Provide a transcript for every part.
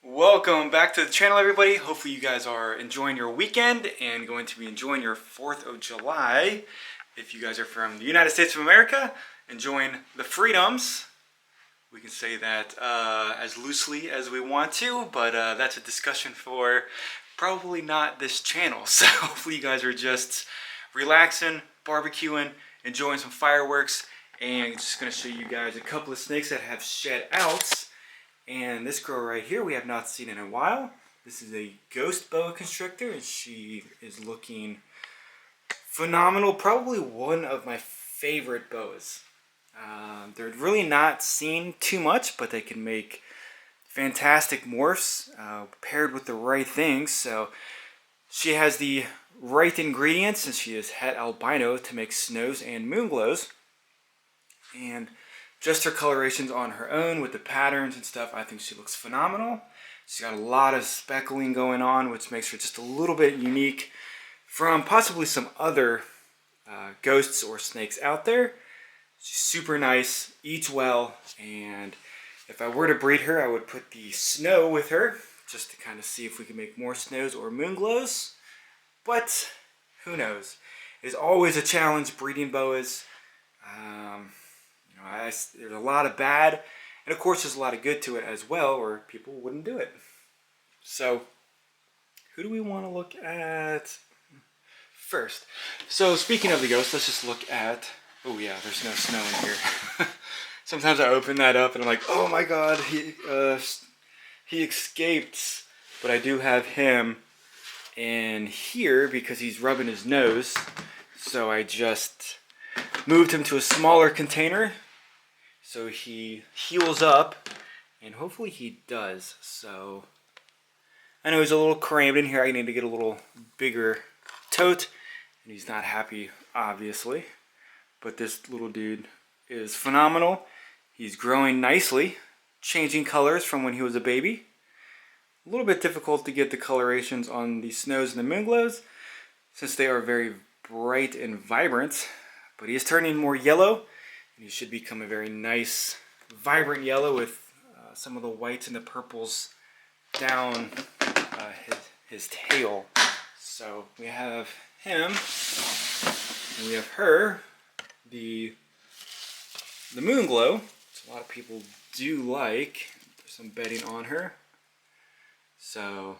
Welcome back to the channel, everybody. Hopefully you guys are enjoying your weekend and going to be enjoying your 4th of July. If you guys are from the United States of America, enjoying the freedoms. We can say that as loosely as we want to, but that's a discussion for probably not this channel. So hopefully you guys are just relaxing, barbecuing, enjoying some fireworks, and I'm just going to show you guys a couple of snakes that have shed out. And this girl right here we have not seen in a while. This is a ghost boa constrictor, and she is looking phenomenal. Probably one of my favorite boas. They're really not seen too much, but they can make fantastic morphs paired with the right things. So she has the right ingredients, and she is het albino to make snows and moon glows. And just her colorations on her own with the patterns and stuff, I think she looks phenomenal. She's got a lot of speckling going on, which makes her just a little bit unique from possibly some other ghosts or snakes out there. She's super nice, eats well, and if I were to breed her, I would put the snow with her just to kind of see if we can make more snows or moon glows. But who knows? It's always a challenge breeding boas. There's a lot of bad, and of course there's a lot of good to it as well, or people wouldn't do it. So, who do we want to look at first? So, speaking of the ghost, let's just look at... Oh yeah, there's no snow in here. Sometimes I open that up and I'm like, oh my god, he escaped. But I do have him in here because he's rubbing his nose. So I just moved him to a smaller container so he heals up, and hopefully he does. So I know he's a little crammed in here. I need to get a little bigger tote, and he's not happy, obviously. But this little dude is phenomenal. He's growing nicely, changing colors from when he was a baby. A little bit difficult to get the colorations on the snows and the moon glows since they are very bright and vibrant. But he is turning more yellow, and he should become a very nice, vibrant yellow with some of the whites and the purples down his tail. So we have him, and we have her, the moon glow, which a lot of people do like. There's some bedding on her. So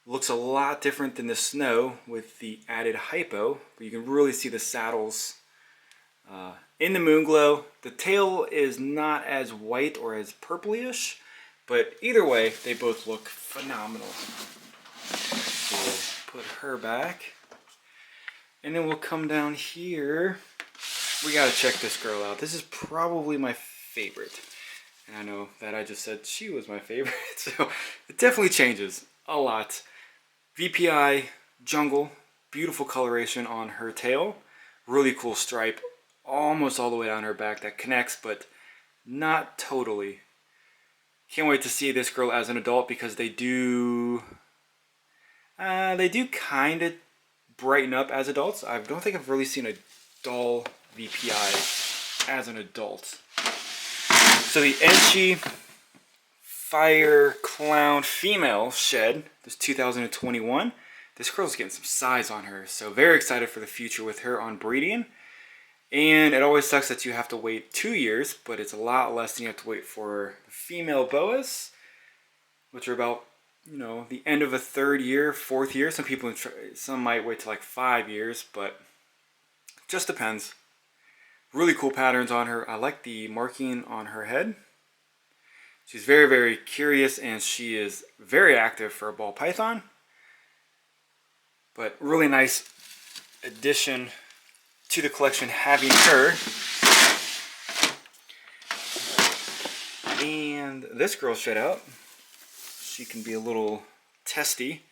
looks a lot different than the snow with the added hypo, but you can really see the saddles in the moon glow. The tail is not as white or as purplyish, but either way, they both look phenomenal. So we'll put her back, and then we'll come down here. We gotta check this girl out. This is probably my favorite, and I know that I just said she was my favorite, so it definitely changes a lot. VPI jungle, beautiful coloration on her tail, really cool stripe almost all the way down her back that connects, but not totally. Can't wait to see this girl as an adult because they do kind of brighten up as adults. I don't think I've really seen a dull VPI as an adult. So the Enchi Fire Clown female shed, this 2021. This girl's getting some size on her, so very excited for the future with her on breeding. And it always sucks that you have to wait 2 years, but it's a lot less than you have to wait for the female boas, which are about, the end of a 3rd year, 4th year. Some might wait till like 5 years, but just depends. Really cool patterns on her. I like the marking on her head. She's very, very curious, and she is very active for a ball python. But really nice addition to the collection having her. And this girl shed out. She can be a little testy.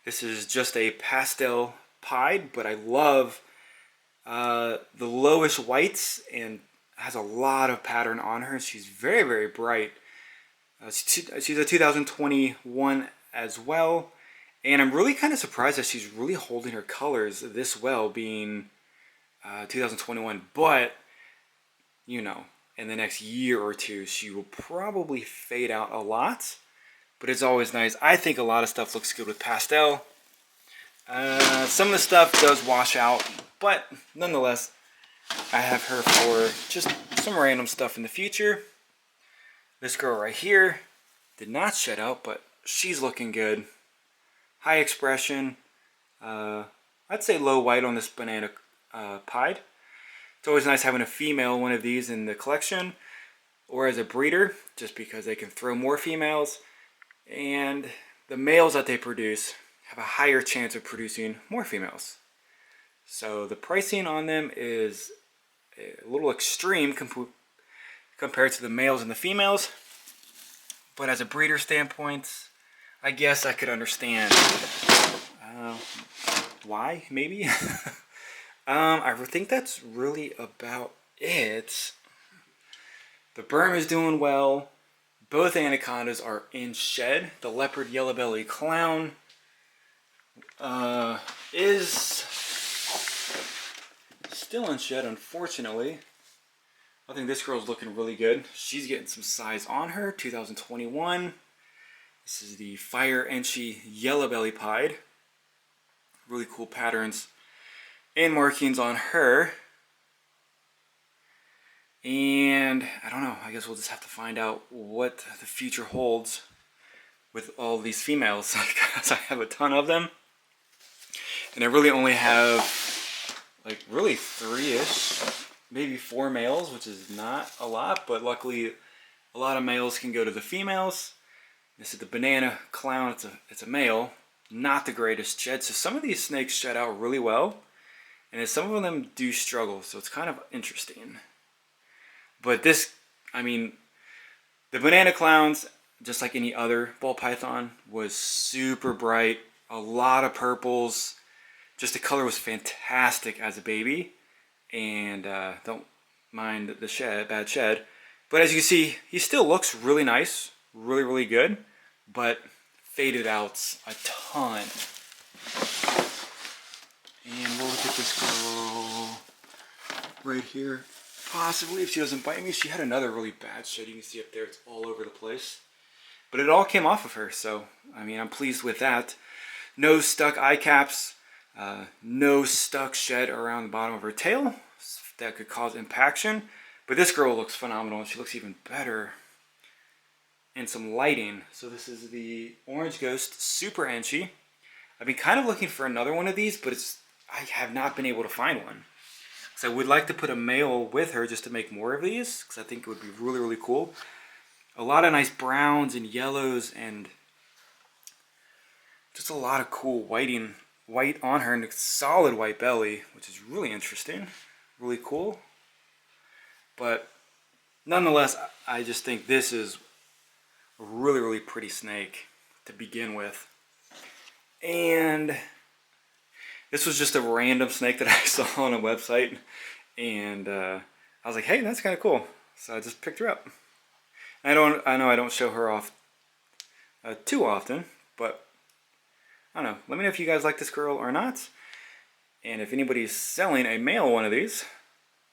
This is just a pastel pied, but I love the lowish whites and has a lot of pattern on her. She's very, very bright. She's a 2021 as well, and I'm really kind of surprised that she's really holding her colors this well, being 2021. But in the next year or two, she will probably fade out a lot. but it's always nice. I think a lot of stuff looks good with pastel. Some of the stuff does wash out, but nonetheless, I have her for just some random stuff in the future. This girl right here did not shed out, but she's looking good. High expression. I'd say low white on this banana pied. It's always nice having a female one of these in the collection or as a breeder, just because they can throw more females, and the males that they produce have a higher chance of producing more females. So the pricing on them is a little extreme compared to the males and the females, but as a breeder standpoint, I guess I could understand why, maybe. I think that's really about it. The berm is doing well. Both anacondas are in shed. The leopard yellow-bellied clown is still in shed, unfortunately. I think this girl's looking really good. She's getting some size on her. 2021. This is the Fire Enchi yellow-belly pied. Really cool patterns and markings on her. And I don't know, I guess we'll just have to find out what the future holds with all these females, because I have a ton of them. And I really only have like really 3-ish, maybe 4 males, which is not a lot, but luckily a lot of males can go to the females. This is the banana clown. It's a male, not the greatest shed. So some of these snakes shed out really well, and some of them do struggle, so it's kind of interesting. But this, I mean, the banana clowns, just like any other ball python, was super bright. A lot of purples. Just the color was fantastic as a baby. And don't mind the shed, bad shed. But as you can see, he still looks really nice. Really, really good. But faded out a ton. And we'll look at this girl right here. Possibly, if she doesn't bite me. She had another really bad shed. You can see up there, it's all over the place. But it all came off of her, so, I mean, I'm pleased with that. No stuck eye caps. No stuck shed around the bottom of her tail. That could cause impaction. But this girl looks phenomenal, and she looks even better in some lighting. So this is the Orange Ghost Super Enchi. I've been kind of looking for another one of these, but I have not been able to find one. So I would like to put a male with her just to make more of these, because I think it would be really, really cool. A lot of nice browns and yellows, and just a lot of cool white on her, and a solid white belly, which is really interesting, really cool. But nonetheless, I just think this is a really, really pretty snake to begin with. And this was just a random snake that I saw on a website, and I was like, hey, that's kind of cool. So I just picked her up. I know I don't show her off too often, but I don't know. Let me know if you guys like this girl or not. And if anybody's selling a male one of these,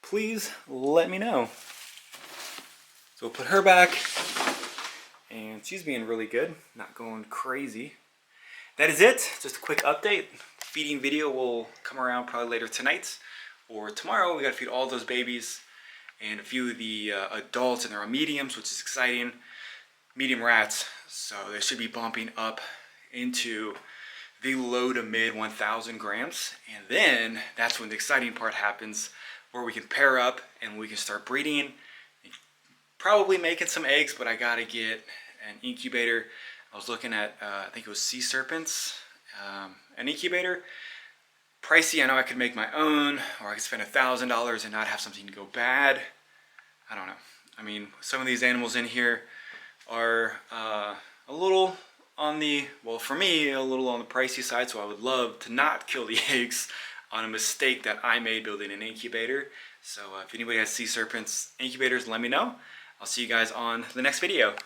please let me know. So we'll put her back, and she's being really good, not going crazy. That is it. Just a quick update. Feeding video will come around probably later tonight or tomorrow. We got to feed all those babies and a few of the adults, and they're on mediums, which is exciting. Medium rats, so they should be bumping up into the low to mid 1,000 grams, and then that's when the exciting part happens, where we can pair up and we can start breeding, probably making some eggs. But I gotta get an incubator. I was looking at I think it was sea serpents, an incubator. Pricey. I know I could make my own, or I could spend $1,000 and not have something go bad. I don't know. I mean, some of these animals in here are a little on the, well, for me, a little on the pricey side, so I would love to not kill the eggs on a mistake that I made building an incubator. So if anybody has sea serpents incubators, let me know. I'll see you guys on the next video.